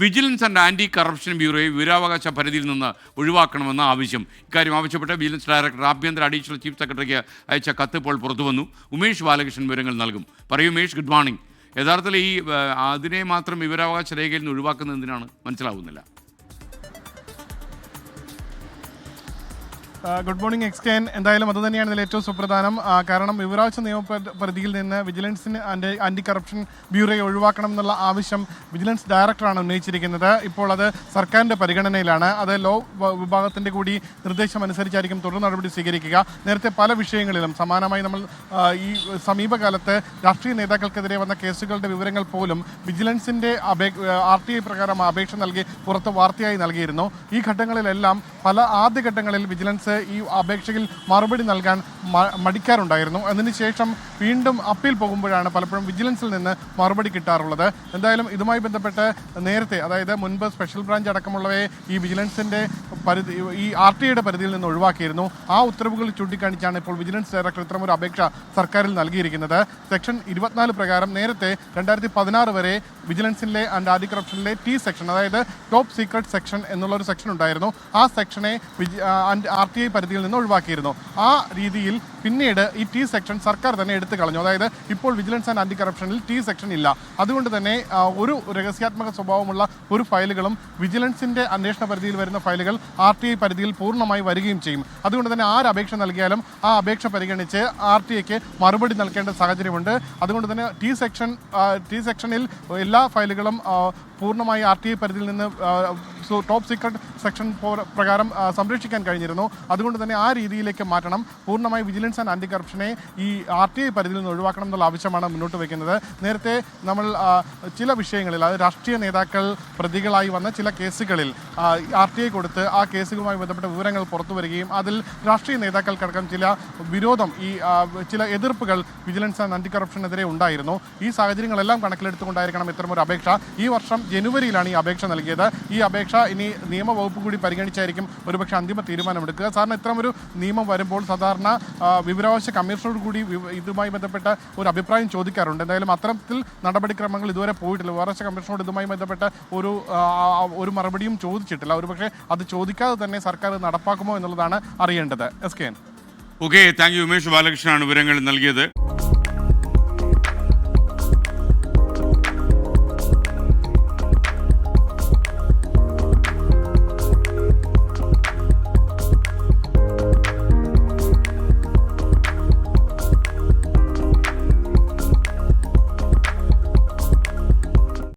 Vigilance and anti corruption ബ്യൂറോയെ വിവരാവകാശ പരിധിയിൽ നിന്ന് ഒഴിവാക്കണമെന്ന ആവശ്യം. ഇക്കാര്യം ആവശ്യപ്പെട്ട് വിജിലൻസ് ഡയറക്ടർ ആഭ്യന്തര അഡീഷണൽ ചീഫ് സെക്രട്ടറിക്ക് അയച്ച കത്ത് ഇപ്പോൾ പുറത്തുവന്നു. ഉമേഷ് ബാലകൃഷ്ണൻ വിവരങ്ങൾ നൽകും. പറയൂ ഉമേഷ്, ഗുഡ് മോർണിംഗ്. യഥാർത്ഥത്തിൽ ഈ അതിനെ മാത്രം വിവരാവകാശ രേഖയിൽ നിന്ന് ഒഴിവാക്കുന്നത് എന്തിനാണ് മനസ്സിലാവുന്നില്ല. ഗുഡ് മോർണിംഗ് എക്സ്കെൻ. എന്തായാലും അത് തന്നെയാണ് ഇതിൽ ഏറ്റവും സുപ്രധാനം. കാരണം വിവരാവകാശ നിയമപരിധിയിൽ നിന്ന് വിജിലൻസിന് ആൻറ്റി കറപ്ഷൻ ബ്യൂറോയെ ഒഴിവാക്കണം എന്നുള്ള ആവശ്യം വിജിലൻസ് ഡയറക്ടറാണ് ഉന്നയിച്ചിരിക്കുന്നത്. ഇപ്പോൾ അത് സർക്കാരിൻ്റെ പരിഗണനയിലാണ്. അത് ലോ വിഭാഗത്തിൻ്റെ കൂടി നിർദ്ദേശം അനുസരിച്ചായിരിക്കും തുടർ നടപടി സ്വീകരിക്കുക. നേരത്തെ പല വിഷയങ്ങളിലും സമാനമായി നമ്മൾ ഈ സമീപകാലത്ത് രാഷ്ട്രീയ നേതാക്കൾക്കെതിരെ വന്ന കേസുകളുടെ വിവരങ്ങൾ പോലും വിജിലൻസിൻ്റെ RTI പ്രകാരം അപേക്ഷ നൽകി പുറത്ത് വാർത്തയായി നൽകിയിരുന്നു. ഈ ഘട്ടങ്ങളിലെല്ലാം ആദ്യഘട്ടങ്ങളിൽ വിജിലൻസ് ഈ അപേക്ഷയിൽ മറുപടി നൽകാൻ മടിക്കാറുണ്ടായിരുന്നു. അതിനുശേഷം വീണ്ടും അപ്പീൽ പോകുമ്പോഴാണ് പലപ്പോഴും വിജിലൻസിൽ നിന്ന് മറുപടി കിട്ടാറുള്ളത്. എന്തായാലും ഇതുമായി ബന്ധപ്പെട്ട് നേരത്തെ, അതായത് മുൻപ് സ്പെഷ്യൽ ബ്രാഞ്ച് അടക്കമുള്ളവയെ ഈ വിജിലൻസിൻ്റെ ഈ RTIയുടെ പരിധിയിൽ നിന്ന് ഒഴിവാക്കിയിരുന്നു. ആ ഉത്തരവുകൾ ചൂണ്ടിക്കാണിച്ചാണ് ഇപ്പോൾ വിജിലൻസ് ഡയറക്ടർ ഇത്തരമൊരു അപേക്ഷ സർക്കാരിൽ നൽകിയിരിക്കുന്നത്. സെക്ഷൻ 24 പ്രകാരം നേരത്തെ 2016 വരെ വിജിലൻസിലെ ആൻഡ് ആൻറ്റി കറപ്ഷനിലെ T സെക്ഷൻ, അതായത് ടോപ്പ് സീക്രട്ട് സെക്ഷൻ എന്നുള്ളൊരു സെക്ഷൻ ഉണ്ടായിരുന്നു. ആ സെക്ഷനെ RTI പരിധിയിൽ നിന്ന് ഒഴിവാക്കിയിരുന്നു. ആ രീതിയിൽ പിന്നീട് ഈ T സെക്ഷൻ സർക്കാർ തന്നെ എടുത്തു കളഞ്ഞു. അതായത് ഇപ്പോൾ വിജിലൻസ് ആൻഡ് ആൻറ്റി കറപ്ഷനിൽ T സെക്ഷൻ ഇല്ല. അതുകൊണ്ട് തന്നെ ഒരു രഹസ്യാത്മക സ്വഭാവമുള്ള ഒരു ഫയലുകളും വിജിലൻസിൻ്റെ അന്വേഷണ പരിധിയിൽ വരുന്ന ഫയലുകൾ RTI പരിധിയിൽ പൂർണ്ണമായി വരികയും ചെയ്യും. അതുകൊണ്ട് തന്നെ ആര് അപേക്ഷ നൽകിയാലും ആ അപേക്ഷ പരിഗണിച്ച് RTIക്ക് മറുപടി നൽകേണ്ട സാഹചര്യമുണ്ട്. അതുകൊണ്ട് തന്നെ T സെക്ഷനിൽ എല്ലാ ഫയലുകളും പൂർണ്ണമായി RTI പരിധിയിൽ നിന്ന് ടോപ്പ് സീക്രട്ട് സെക്ഷൻ പ്രകാരം സംരക്ഷിക്കാൻ കഴിഞ്ഞിരുന്നു. അതുകൊണ്ട് തന്നെ ആ രീതിയിലേക്ക് മാറ്റണം. പൂർണ്ണമായി വിജിലൻസ് ആൻഡ് ആൻറ്റി കറപ്ഷനെ ഈ RTI പരിധിയിൽ നിന്ന് ഒഴിവാക്കണം എന്നുള്ള ആവശ്യമാണ് മുന്നോട്ട് വയ്ക്കുന്നത്. നേരത്തെ നമ്മൾ ചില വിഷയങ്ങളിൽ, അത് രാഷ്ട്രീയ നേതാക്കൾ പ്രതികളായി വന്ന ചില കേസുകളിൽ RTI കൊടുത്ത് ആ കേസുകളുമായി ബന്ധപ്പെട്ട വിവരങ്ങൾ പുറത്തു വരികയും അതിൽ രാഷ്ട്രീയ നേതാക്കൾക്കടക്കം ചില വിരോധം, ചില എതിർപ്പുകൾ വിജിലൻസ് ആൻഡ് ആൻറ്റി കറപ്ഷനെതിരെ ഉണ്ടായിരുന്നു. ഈ സാഹചര്യങ്ങളെല്ലാം കണക്കിലെടുത്തുകൊണ്ടായിരിക്കണം ഇത്തരമൊരു അപേക്ഷ. ഈ വർഷം ജനുവരിയിലാണ് ഈ അപേക്ഷ നൽകിയത്. ഈ അപേക്ഷ ഇനി നിയമവകുപ്പ് കൂടി പരിഗണിച്ചായിരിക്കും ഒരുപക്ഷെ അന്തിമ തീരുമാനമെടുക്കുക. സാധാരണ ഇത്തരമൊരു നിയമം വരുമ്പോൾ സാധാരണ വിവരാവകാശ കമ്മീഷനോട് കൂടി ഇതുമായി ബന്ധപ്പെട്ട ഒരു അഭിപ്രായം ചോദിക്കാറുണ്ട്. എന്തായാലും അത്തരത്തിൽ നടപടിക്രമങ്ങൾ ഇതുവരെ പോയിട്ടില്ല. വിവരാവകാശ കമ്മീഷനോട് ഇതുമായി ബന്ധപ്പെട്ട ഒരു മറുപടിയും ചോദിച്ചിട്ടില്ല. ഒരുപക്ഷെ അത് ചോദിക്കാതെ തന്നെ സർക്കാർ നടപ്പാക്കുമോ എന്നുള്ളതാണ് അറിയേണ്ടത്. SKN. Okay, thank you. Umesh ബാലകൃഷ്ണനാണ് വിവരങ്ങൾ നൽകിയത്.